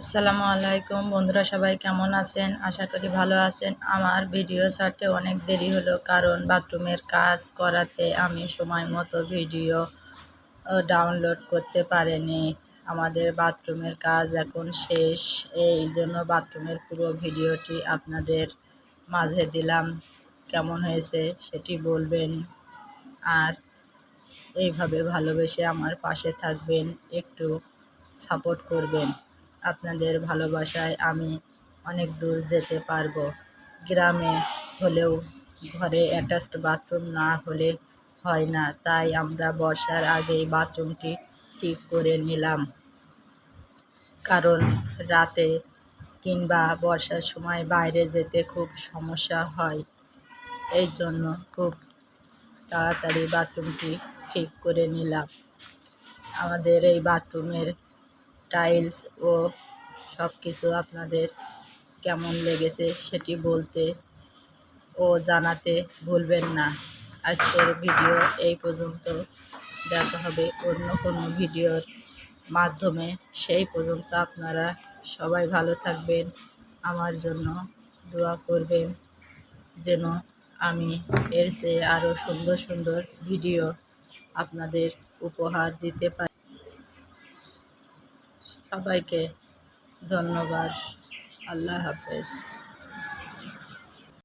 আসসালামু আলাইকুম বন্ধুরা, সবাই কেমন আছেন? আশা করি ভালো আছেন। আমার ভিডিও ছাড়তে অনেক দেরি হলো, কারণ বাথরুমের কাজ করাতে আমি সময় মতো ভিডিও ডাউনলোড করতে পারিনি। আমাদের বাথরুমের কাজ এখন শেষ, এই জন্য বাথরুমের পুরো ভিডিওটি আপনাদের মাঝে দিলাম। কেমন হয়েছে সেটি বলবেন, আর এইভাবে ভালোবেসে আমার পাশে থাকবেন, একটু সাপোর্ট করবেন। আপনাদের ভালোবাসায় আমি অনেক দূর যেতে পারবো। গ্রামে হলেও ঘরে অ্যাটাচড বাথরুম না হলে হয় না, তাই আমরা বর্ষার আগেই বাথরুমটি ঠিক করে নিলাম, কারণ রাতে কিংবা বর্ষার সময় বাইরে যেতে খুব সমস্যা হয়। এই জন্য খুব তাড়াতাড়ি বাথরুমটি ঠিক করে নিলাম। আমাদের এই বাথরুমের টাইলস ও সব কিছু আপনাদের কেমন লেগেছে সেটি বলতে ও জানাতে ভুলবেন না। আজকের ভিডিও এই পর্যন্ত, দেখা হবে অন্য কোনো ভিডিওর মাধ্যমে। সেই পর্যন্ত আপনারা সবাই ভালো থাকবেন, আমার জন্য দোয়া করবেন যেন আমি এর চেয়ে আরও সুন্দর সুন্দর ভিডিও আপনাদের উপহার দিতে পারি। সবাইকে ধন্যবাদ। আল্লাহ হাফেজ।